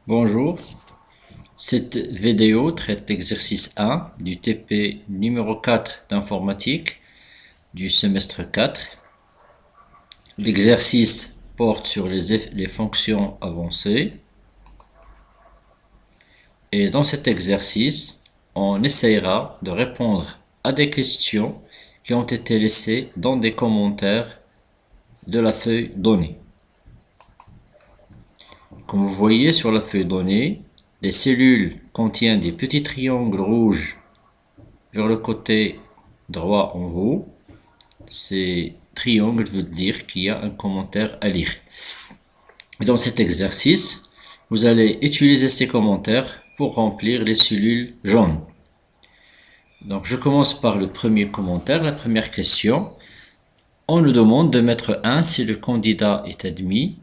Bonjour, cette vidéo traite l'exercice 1 du TP numéro 4 d'informatique du semestre 4. L'exercice porte sur les fonctions avancées. Et dans cet exercice, on essayera de répondre à des questions qui ont été laissées dans des commentaires de la feuille donnée. Comme vous voyez sur la feuille donnée, les cellules contiennent des petits triangles rouges vers le côté droit en haut. Ces triangles veulent dire qu'il y a un commentaire à lire. Et dans cet exercice, vous allez utiliser ces commentaires pour remplir les cellules jaunes. Donc je commence par le premier commentaire, la première question. On nous demande de mettre 1 si le candidat est admis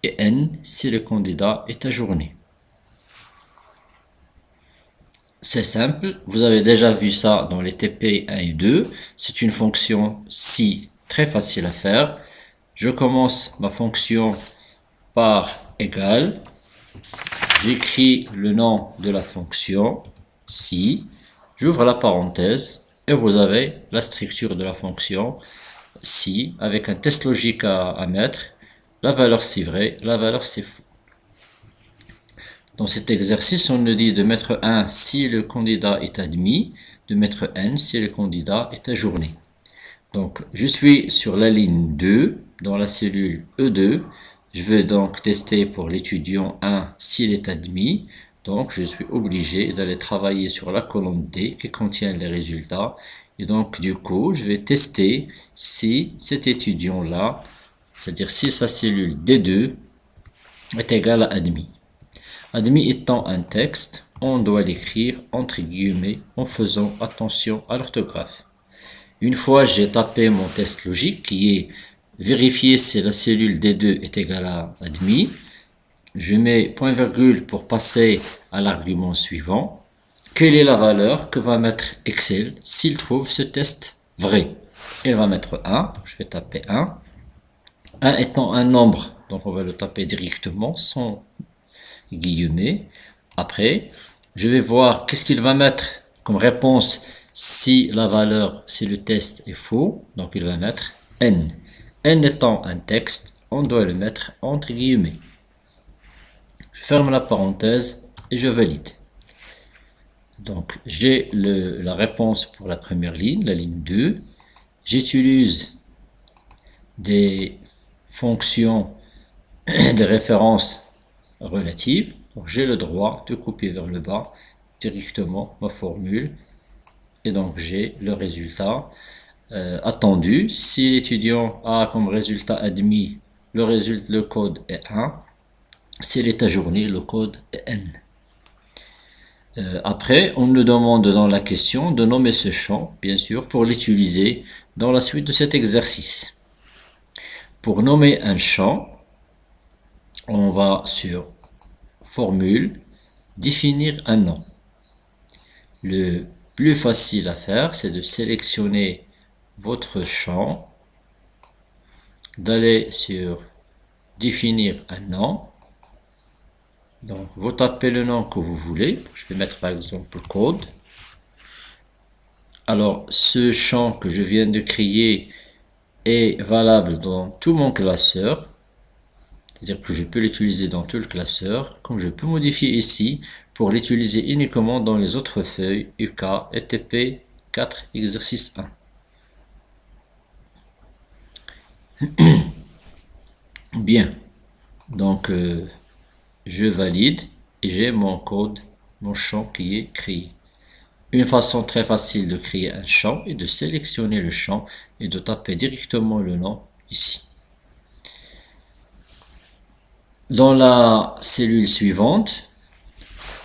et N si le candidat est ajourné. C'est simple, vous avez déjà vu ça dans les TP 1 et 2. C'est une fonction si très facile à faire. Je commence ma fonction par égal. J'écris le nom de la fonction si. J'ouvre la parenthèse et vous avez la structure de la fonction si avec un test logique à mettre. La valeur c'est vrai, la valeur c'est faux. Dans cet exercice, on nous dit de mettre 1 si le candidat est admis, de mettre N si le candidat est ajourné. Donc, je suis sur la ligne 2, dans la cellule E2. Je vais donc tester pour l'étudiant 1 s'il est admis. Donc, je suis obligé d'aller travailler sur la colonne D qui contient les résultats. Et donc, du coup, je vais tester si cet étudiant-là, c'est-à-dire si sa cellule D2 est égale à admis. Admis étant un texte, on doit l'écrire entre guillemets en faisant attention à l'orthographe. Une fois j'ai tapé mon test logique qui est vérifier si la cellule D2 est égale à admis, je mets point virgule pour passer à l'argument suivant. Quelle est la valeur que va mettre Excel s'il trouve ce test vrai? Il va mettre 1, je vais taper 1. 1 étant un nombre, donc on va le taper directement sans guillemets. Après, je vais voir qu'est-ce qu'il va mettre comme réponse si la valeur, si le test est faux. Donc il va mettre N. N étant un texte, on doit le mettre entre guillemets. Je ferme la parenthèse et je valide. Donc j'ai la réponse pour la première ligne, la ligne 2. J'utilise des fonctions de référence relatives. Donc j'ai le droit de copier vers le bas directement ma formule. Et donc j'ai le résultat attendu. Si l'étudiant a comme résultat admis, le code est 1. S'il est ajourné, le code est N. Après, on nous demande dans la question de nommer ce champ, bien sûr, pour l'utiliser dans la suite de cet exercice. Pour nommer un champ, on va sur formule, définir un nom. Le plus facile à faire, c'est de sélectionner votre champ, d'aller sur définir un nom. Donc, vous tapez le nom que vous voulez. Je vais mettre par exemple code. Alors, ce champ que je viens de créer est valable dans tout mon classeur. C'est-à-dire que je peux l'utiliser dans tout le classeur, comme je peux modifier ici pour l'utiliser uniquement dans les autres feuilles UK et TP 4 exercice 1. Bien, donc je valide et j'ai mon code, mon champ qui est créé. Une façon très facile de créer un champ est de sélectionner le champ et de taper directement le nom ici. Dans la cellule suivante,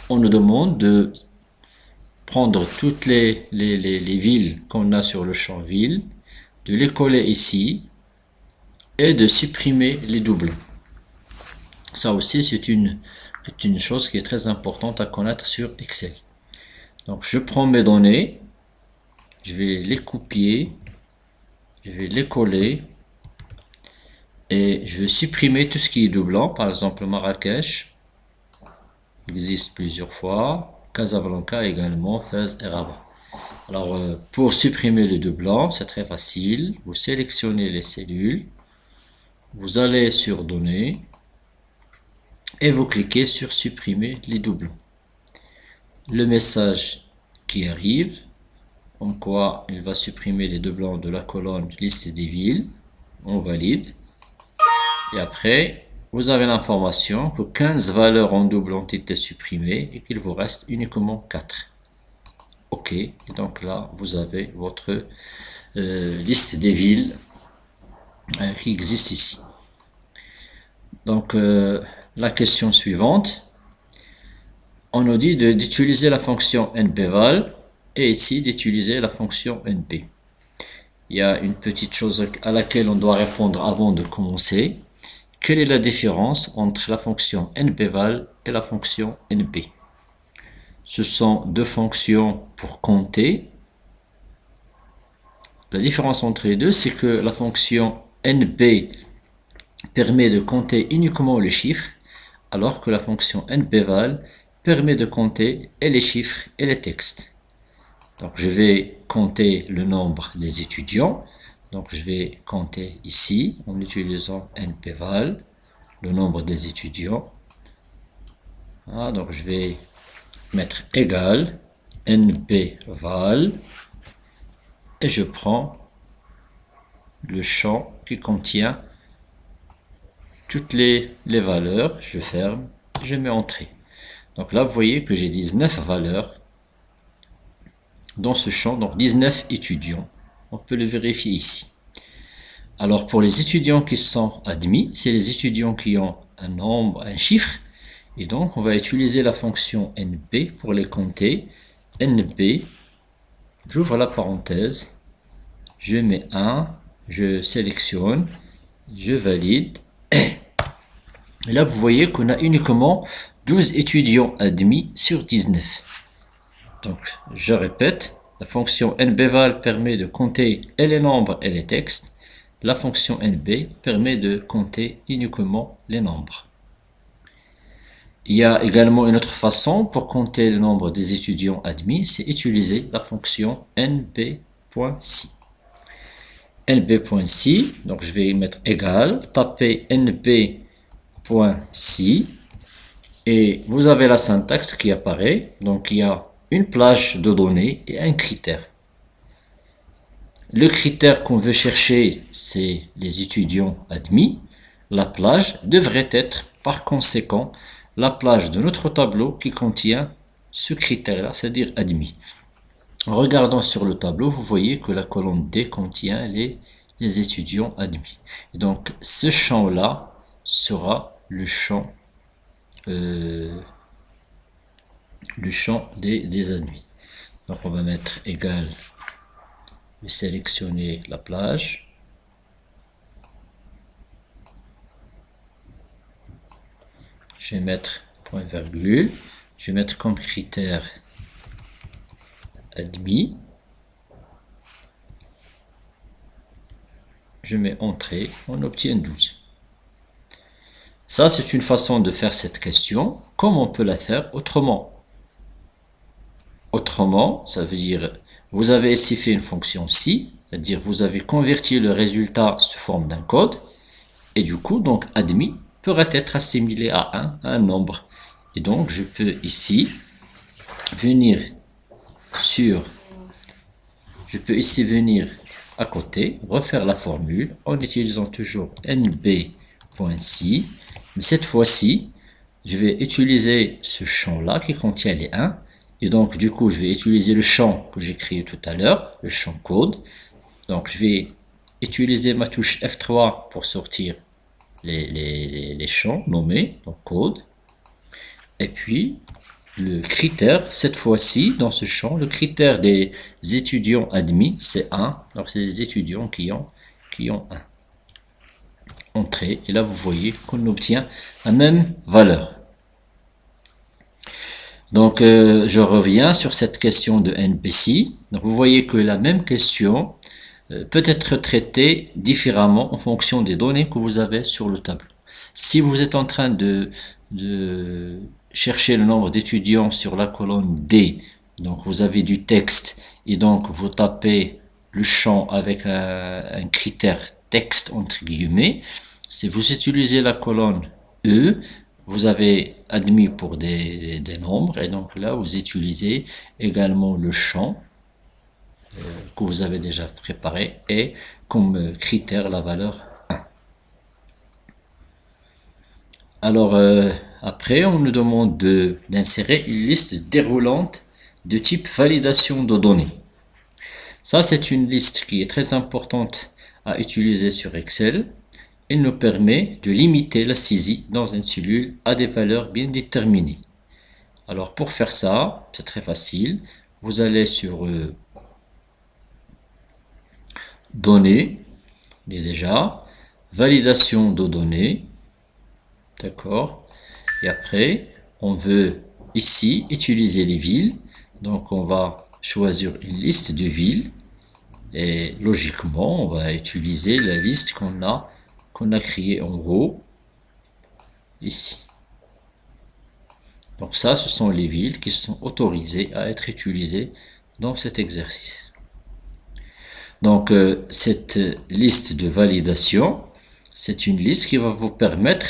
on nous demande de prendre toutes les villes qu'on a sur le champ ville, de les coller ici et de supprimer les doublons. Ça aussi, c'est une chose qui est très importante à connaître sur Excel. Donc, je prends mes données, je vais les copier, je vais les coller et je vais supprimer tout ce qui est doublant, par exemple Marrakech. existe plusieurs fois. Casablanca également, Fès et Rabat. Alors, pour supprimer les doublons, c'est très facile. Vous sélectionnez les cellules. Vous allez sur Données. Et vous cliquez sur Supprimer les doublons. Le message qui arrive, en quoi il va supprimer les doublons de la colonne Liste des villes. On valide. Et après, vous avez l'information que 15 valeurs en double ont été supprimées et qu'il vous reste uniquement 4. OK. Et donc là, vous avez votre liste des villes qui existe ici. Donc, la question suivante. On nous dit d'utiliser la fonction npval et ici d'utiliser la fonction np. Il y a une petite chose à laquelle on doit répondre avant de commencer. Quelle est la différence entre la fonction npval et la fonction np? Ce sont deux fonctions pour compter. La différence entre les deux, c'est que la fonction np permet de compter uniquement les chiffres, alors que la fonction npval permet de compter et les chiffres et les textes. Donc je vais compter le nombre des étudiants. Donc je vais compter ici en utilisant npval le nombre des étudiants. Voilà, donc je vais mettre égal npval et je prends le champ qui contient toutes les valeurs. Je ferme, je mets entrée. Donc là, vous voyez que j'ai 19 valeurs dans ce champ, donc 19 étudiants. On peut le vérifier ici. Alors pour les étudiants qui sont admis, c'est les étudiants qui ont un nombre, un chiffre. Et donc on va utiliser la fonction np pour les compter. np, j'ouvre la parenthèse, je mets 1, je sélectionne, je valide. Et là, vous voyez qu'on a uniquement 12 étudiants admis sur 19. Donc, je répète, la fonction npval permet de compter et les nombres et les textes. La fonction np permet de compter uniquement les nombres. Il y a également une autre façon pour compter le nombre des étudiants admis, c'est utiliser la fonction np.si. np.si, donc je vais mettre égal, taper np.si et vous avez la syntaxe qui apparaît. Donc il y a une plage de données et un critère. Le critère qu'on veut chercher, c'est les étudiants admis. La plage devrait être par conséquent la plage de notre tableau qui contient ce critère-là, c'est-à-dire admis. En regardant sur le tableau, vous voyez que la colonne D contient les étudiants admis. Et donc ce champ-là sera le champ des admis. Donc on va mettre égal, je vais sélectionner la plage, je vais mettre point virgule, je vais mettre comme critère admis, je mets entrée, on obtient 12. Ça, c'est une façon de faire cette question. Comment on peut la faire autrement? Autrement, ça veut dire, vous avez ici fait une fonction si, c'est-à-dire vous avez converti le résultat sous forme d'un code, et du coup, donc admis pourrait être assimilé à un nombre. Et donc, je peux ici venir à côté, refaire la formule en utilisant toujours nb.si. Mais cette fois-ci, je vais utiliser ce champ-là qui contient les 1. Et donc, du coup, je vais utiliser le champ que j'ai créé tout à l'heure, le champ code. Donc, je vais utiliser ma touche F3 pour sortir les champs nommés, donc code. Et puis, le critère, cette fois-ci, dans ce champ, le critère des étudiants admis, c'est 1. Alors, c'est les étudiants qui ont 1. Entrée, et là vous voyez qu'on obtient la même valeur. Donc je reviens sur cette question de npsi. Donc vous voyez que la même question peut être traitée différemment en fonction des données que vous avez sur le tableau. Si vous êtes en train de chercher le nombre d'étudiants sur la colonne D. Donc vous avez du texte et donc vous tapez le champ avec un critère texte entre guillemets. Si vous utilisez la colonne E, vous avez admis pour des nombres et donc là vous utilisez également le champ que vous avez déjà préparé et comme critère la valeur 1. Alors après on nous demande d'insérer une liste déroulante de type validation de données. Ça c'est une liste qui est très importante à utiliser sur Excel. Elle nous permet de limiter la saisie dans une cellule à des valeurs bien déterminées. Alors pour faire ça, c'est très facile. Vous allez sur Données, et déjà, validation de données, d'accord. Et après, on veut ici utiliser les villes. Donc on va choisir une liste de villes. Et logiquement, on va utiliser la liste qu'on a créée en haut, ici. Donc ça, ce sont les villes qui sont autorisées à être utilisées dans cet exercice. Donc cette liste de validation, c'est une liste qui va vous permettre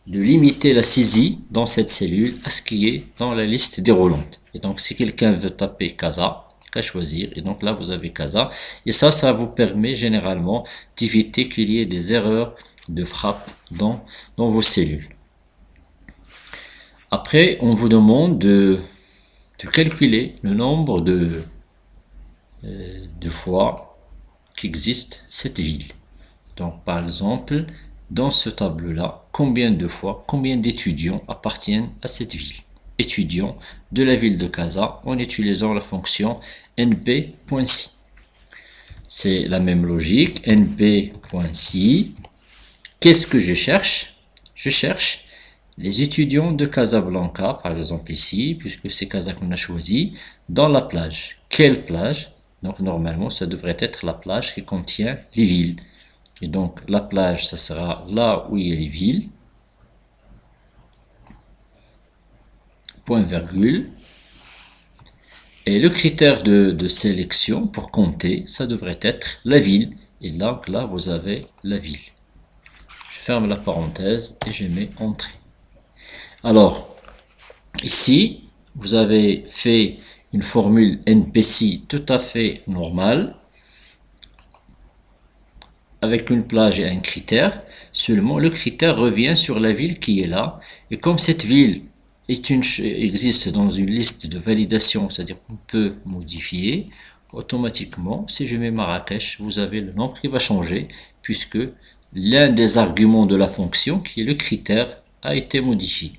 de limiter la saisie dans cette cellule à ce qui est dans la liste déroulante. Et donc si quelqu'un veut taper CASA, à choisir, et donc là vous avez CASA, et ça vous permet généralement d'éviter qu'il y ait des erreurs de frappe dans vos cellules. Après on vous demande de calculer le nombre de fois qu'existe cette ville. Donc par exemple dans ce tableau là, combien d'étudiants appartiennent à cette ville? Étudiants de la ville de Casa en utilisant la fonction np.si. C'est la même logique, np.si. Qu'est-ce que je cherche? Je cherche les étudiants de Casablanca, par exemple ici, puisque c'est Casa qu'on a choisi, dans la plage. Quelle plage? Donc normalement, ça devrait être la plage qui contient les villes. Et donc la plage, ça sera là où il y a les villes. Point virgule. Et le critère de sélection pour compter, ça devrait être la ville. Et donc là, vous avez la ville. Je ferme la parenthèse et je mets entrée. Alors, ici, vous avez fait une formule NPC tout à fait normale, avec une plage et un critère. Seulement, le critère revient sur la ville qui est là. Et comme cette ville existe dans une liste de validation, c'est-à-dire qu'on peut modifier, automatiquement, si je mets Marrakech, vous avez le nombre qui va changer, puisque l'un des arguments de la fonction, qui est le critère, a été modifié.